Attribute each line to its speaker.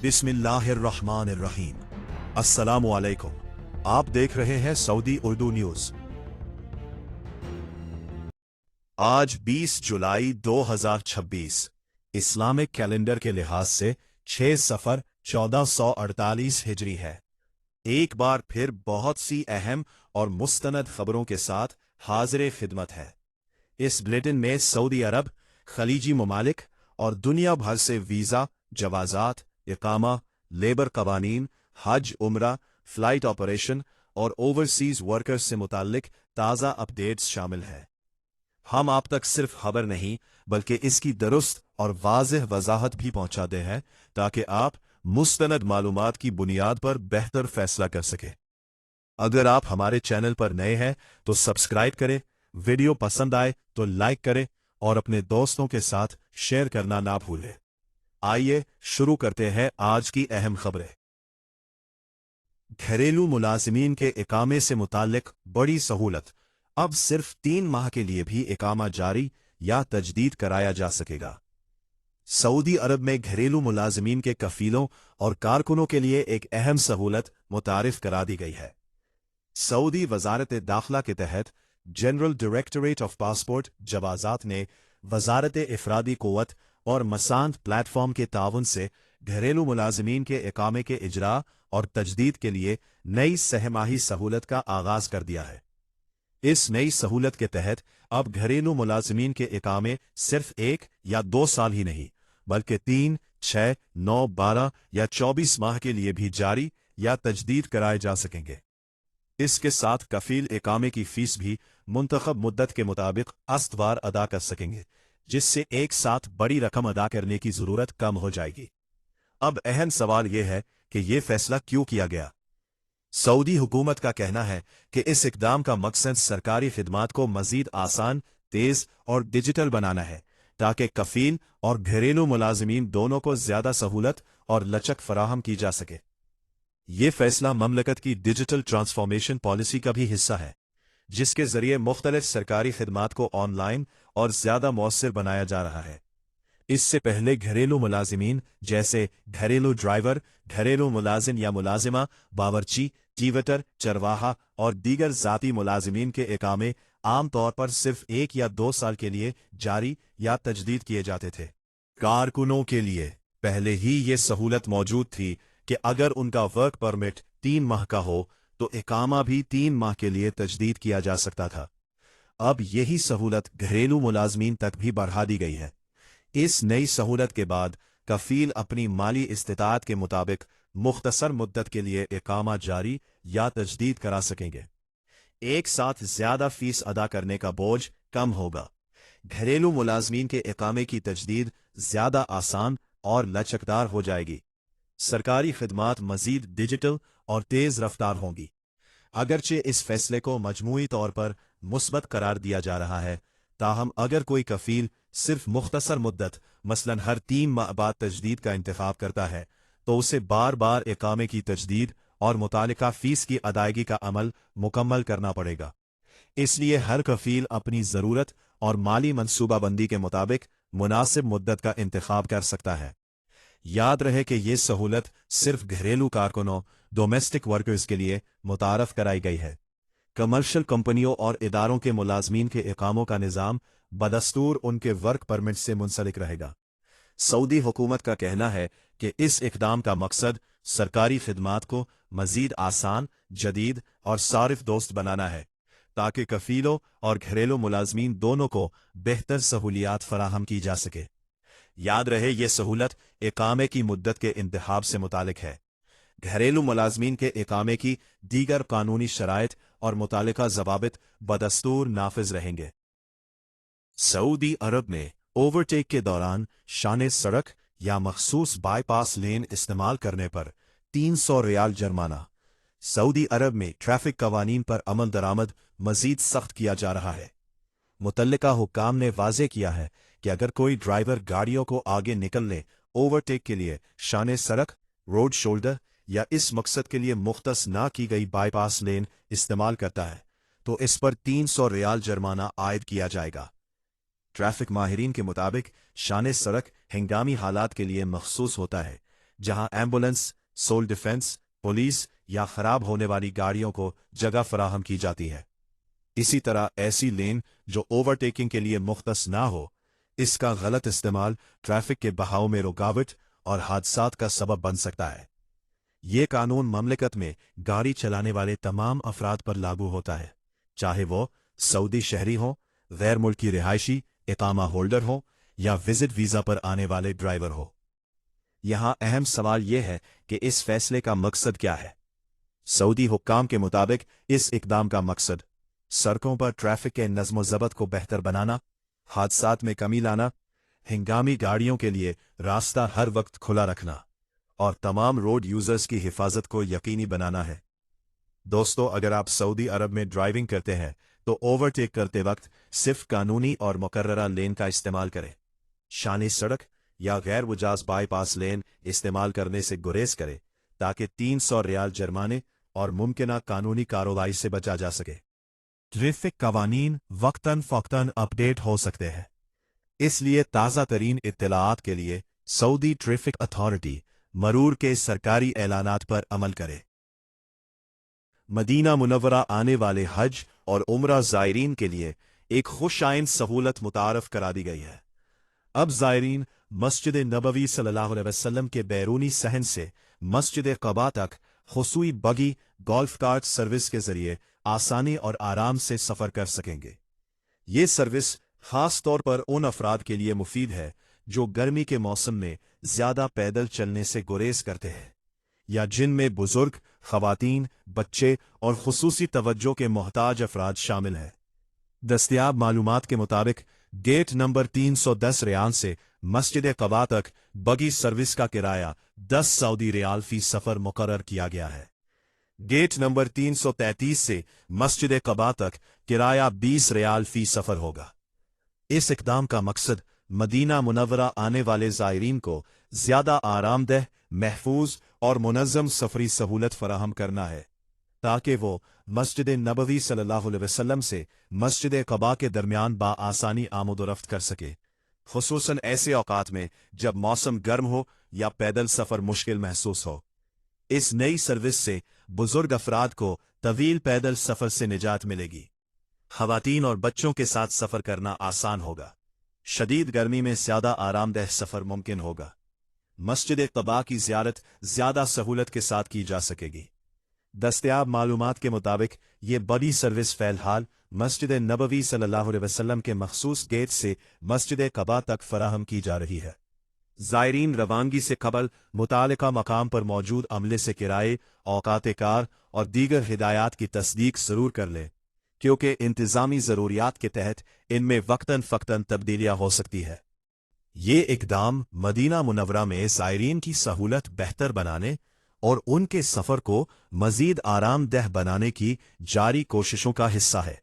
Speaker 1: बिस्मिल्लाहिर्रहमानिर्रहीम। अस्सलामु अलैकुम। आप देख रहे हैं सऊदी उर्दू न्यूज। आज 20 जुलाई 2026 इस्लामिक कैलेंडर के लिहाज से 6 सफर 1448 हिजरी है। एक बार फिर बहुत सी अहम और मुस्तनद खबरों के साथ हाजिर खिदमत है। इस बुलेटिन में सऊदी अरब, खलीजी ममालिक और दुनिया भर से वीज़ा, जवाजात, इकामा, लेबर कवानीन, हज, उम्रा, फ्लाइट ऑपरेशन और ओवरसीज वर्कर्स से मुताल्लिक ताज़ा अपडेट्स शामिल है। हम आप तक सिर्फ खबर नहीं बल्कि इसकी दुरुस्त और वाज़ेह वजाहत भी पहुंचाते हैं ताकि आप मुस्तनद मालूमात की बुनियाद पर बेहतर फैसला कर सकें। अगर आप हमारे चैनल पर नए हैं तो सब्सक्राइब करें, वीडियो पसंद आए तो लाइक करें और अपने दोस्तों के साथ शेयर करना ना भूलें। आइए शुरू करते हैं आज की अहम खबरें। घरेलू मुलाजिमीन के इकामे से मुताल्लिक बड़ी सहूलत। अब सिर्फ 3 माह के लिए भी इकामा जारी या तजदीद कराया जा सकेगा। सऊदी अरब में घरेलू मुलाजिमीन के कफीलों और कारकुनों के लिए एक अहम सहूलत मुतारिफ करा दी गई है। सऊदी वजारत दाखिला के तहत जनरल डायरेक्टरेट ऑफ पासपोर्ट जवाजात ने वजारत इफरादी क़ुव्वत और मसांत प्लेटफॉर्म के ताउन से घरेलू मुलाजिमीन के इकामे के इजरा और तजदीद के लिए नई सहमाही सहूलत का आगाज कर दिया है। इस नई सहूलत के तहत अब घरेलू मुलाजिमीन के इकामे सिर्फ 1 या 2 साल ही नहीं बल्कि 3, 6, 9, 12 या 24 माह के लिए भी जारी या तजदीद कराए जा सकेंगे। इसके साथ कफील इकामे की फीस भी मुंतखब मुद्दत के मुताबिक अस्तवार अदा कर सकेंगे, जिससे एक साथ बड़ी रकम अदा करने की जरूरत कम हो जाएगी। अब अहम सवाल यह है कि यह फैसला क्यों किया गया। सऊदी हुकूमत का कहना है कि इस इकदाम का मकसद सरकारी खिदमात को मजीद आसान, तेज और डिजिटल बनाना है ताकि कफील और घरेलू मुलाजिमीन दोनों को ज्यादा सहूलत और लचक फराहम की जा सके। ये फैसला ममलकत की डिजिटल ट्रांसफॉर्मेशन पॉलिसी का भी हिस्सा है, जिसके जरिए मुख्तलिफ सरकारी खिदमात को ऑनलाइन और ज्यादा मौसर बनाया जा रहा है। इससे पहले घरेलू मुलाजिमीन जैसे घरेलू ड्राइवर, घरेलू मुलाजिम या मुलाजिमा, बावर्ची, टीवटर, चरवाहा और दीगर जाती मुलाजिमीन के इकामे आम तौर पर सिर्फ 1 या 2 साल के लिए जारी या तजदीद किए जाते थे। कारकुनों के लिए पहले ही ये सहूलत मौजूद थी कि अगर उनका वर्क परमिट 3 माह का हो तो इकामा भी 3 माह के लिए तजदीद किया जा सकता था। अब यही सहूलत घरेलू मुलाजमीन तक भी बढ़ा दी गई है। इस नई सहूलत के बाद कफील अपनी माली इस्तिताअत के मुताबिक मुख्तसर मुद्दत के लिए इकामा जारी या तजदीद करा सकेंगे। एक साथ ज्यादा फीस अदा करने का बोझ कम होगा। घरेलू मुलाजमीन के इकामे की तजदीद ज्यादा आसान और लचकदार हो जाएगी। सरकारी खिदमात मजीद डिजिटल और तेज रफ्तार होंगी। अगरचे इस फैसले को मजमूई तौर पर मुस्बत करार दिया जा रहा है, ताहम अगर कोई कफील सिर्फ मुख्तसर मुद्दत मसलन हर 3 माह बाद तजदीद का इंतखाब करता है तो उसे बार बार इकामे की तजदीद और मुतालिका फीस की अदायगी का अमल मुकम्मल करना पड़ेगा। इसलिए हर कफील अपनी ज़रूरत और माली मनसूबाबंदी के मुताबिक मुनासिब मुद्दत का इंतखाब कर सकता है। याद रहे कि यह सहूलत सिर्फ घरेलू कारकुनों, डोमेस्टिक वर्कर्स के लिए मुतारफ कराई गई है। कमर्शियल कंपनियों और इदारों के मुलाजमीन के इकामों का निज़ाम बदस्तूर उनके वर्क परमिट से मुंसलिक रहेगा। सऊदी हुकूमत का कहना है कि इस इक़दाम का मकसद सरकारी खिदमात को मजीद आसान, जदीद और सारिफ दोस्त बनाना है ताकि कफीलों और घरेलू मुलाजमीन दोनों को बेहतर सहूलियात फराहम की जा सके। याद रहे यह सहूलत इकामे की मुद्दत के इंतखाब से मुतालिक है। घरेलू मुलाजमीन के इकामे की दीगर कानूनी शराइत और मुतालिका ज़वाबित बदस्तूर नाफिज रहेंगे। सऊदी अरब में ओवरटेक के दौरान शाने सड़क या मखसूस बाईपास लेन इस्तेमाल करने पर 300 रियाल जुर्माना। सऊदी अरब में ट्रैफिक कवानीन पर अमल दरामद मजीद सख्त किया जा रहा है। मुतल्लिका हुक्काम ने वाज़े किया है कि अगर कोई ड्राइवर गाड़ियों को आगे निकलने, ओवरटेक के लिए शाने सड़क, रोड शोल्डर या इस मकसद के लिए मुख्तस ना की गई बाईपास लेन इस्तेमाल करता है तो इस पर 300 रियाल जुर्माना आयद किया जाएगा। ट्रैफिक माहिरीन के मुताबिक शाने सड़क हंगामी हालात के लिए मखसूस होता है, जहां एम्बुलेंस, सोल डिफेंस, पुलिस या खराब होने वाली गाड़ियों को जगह फराहम की जाती है। इसी तरह ऐसी लेन जो ओवरटेकिंग के लिए मुख्तस ना हो, इसका गलत इस्तेमाल ट्रैफिक के बहाव में रुकावट और हादसात का सबब बन सकता है। ये कानून ममलिकत में गाड़ी चलाने वाले तमाम अफराद पर लागू होता है, चाहे वो सऊदी शहरी हो, गैर मुल्की रिहायशी, इकामा होल्डर हो या विजिट वीजा पर आने वाले ड्राइवर हो। यहां अहम सवाल यह है कि इस फैसले का मकसद क्या है। सऊदी हुक्काम के मुताबिक इस इकदाम का मकसद सड़कों पर ट्रैफिक के नज़्म-ओ-ज़ब्त को बेहतर बनाना, हादसात में कमी लाना, हिंगामी गाड़ियों के लिए रास्ता हर वक्त खुला रखना और तमाम रोड यूजर्स की हिफाजत को यकीनी बनाना है। दोस्तों, अगर आप सऊदी अरब में ड्राइविंग करते हैं तो ओवरटेक करते वक्त सिर्फ कानूनी और मुकर्ररा लेन का इस्तेमाल करें। शानी सड़क या गैर मुजाज बाईपास लेन इस्तेमाल करने से गुरेज करें ताकि 300 रियाल जुर्माने और मुमकिना कानूनी कार्रवाई से बचा जा सके। ट्रैफिक कवानीन वक्तन फ़ौक्तन अपडेट हो सकते हैं, इसलिए ताज़ा तरीन इत्तलाआत के लिए सऊदी ट्रैफिक अथॉरिटी मरूर के सरकारी ऐलानात पर अमल करे। मदीना मुनव्वरा आने वाले हज और उम्रा ज़ायरीन के लिए एक खुशाइन सहूलत मुतारफ करा दी गई है। अब ज़ायरीन मस्जिद नबवी सल्लल्लाहु अलैहि वसल्लम के बैरूनी सहन से मस्जिद क़बा तक खुसूई बगी गोल्फ कार्ट सर्विस के जरिए आसानी और आराम से सफ़र कर सकेंगे। ये सर्विस खास तौर पर उन अफराद के लिए मुफीद है जो गर्मी के मौसम में ज्यादा पैदल चलने से गुरेज करते हैं या जिनमें बुजुर्ग, खवातीन, बच्चे और खुसूसी तवज्जो के मोहताज अफराद शामिल हैं। दस्तयाब मालूमात के मुताबिक गेट नंबर 310 रियाल से मस्जिद क़बा तक बगी सर्विस का किराया 10 सऊदी रियाल फी सफ़र मुकर्रर किया गया है। गेट नंबर 333 से मस्जिद क़बा तक किराया 20 रियाल फी सफ़र होगा। इस इक़दाम का मकसद मदीना मुनव्वरा आने वाले ज़ायरीन को ज़्यादा आरामदेह, महफूज और मुनज़्ज़म सफ़री सहूलत फराहम करना है ताकि वो मस्जिद नबवी सल्लल्लाहु अलैहि वसल्लम से मस्जिद क़बा के दरमियान आसानी आमद-ओ-रफ़्त कर सके, खुसूसन ऐसे औक़ात में जब मौसम गर्म हो या पैदल सफ़र मुश्किल महसूस हो। इस नई सर्विस से बुजुर्ग अफराद को तवील पैदल सफ़र से निजात मिलेगी। खवातीन और बच्चों के साथ सफ़र करना आसान होगा। शदीद गर्मी में ज़्यादा आरामदेह सफ़र मुमकिन होगा। मस्जिद क़बा की ज़ियारत ज़्यादा सहूलत के साथ की जा सकेगी। दस्तयाब मालूमात के मुताबिक ये बड़ी सर्विस फ़िलहाल मस्जिद नबवी सल्लल्लाहु अलैहि वसल्लम के मखसूस गेट से मस्जिद क़बा तक फराहम की जा रही है। ज़ायरीन रवानगी से कबल मुतालिका मकाम पर मौजूद अमले से किराए, औकात कार और दीगर हिदायत की तस्दीक ज़रूर कर लें, क्योंकि इंतज़ामी ज़रूरियात के तहत इनमें वक्तन फ़क्तन तब्दीलियाँ हो सकती है। ये इक़दाम मदीना मुनव्वरा में ज़ायरीन की सहूलत बेहतर बनाने और उनके सफ़र को मज़ीद आरामदेह बनाने की जारी कोशिशों का हिस्सा है।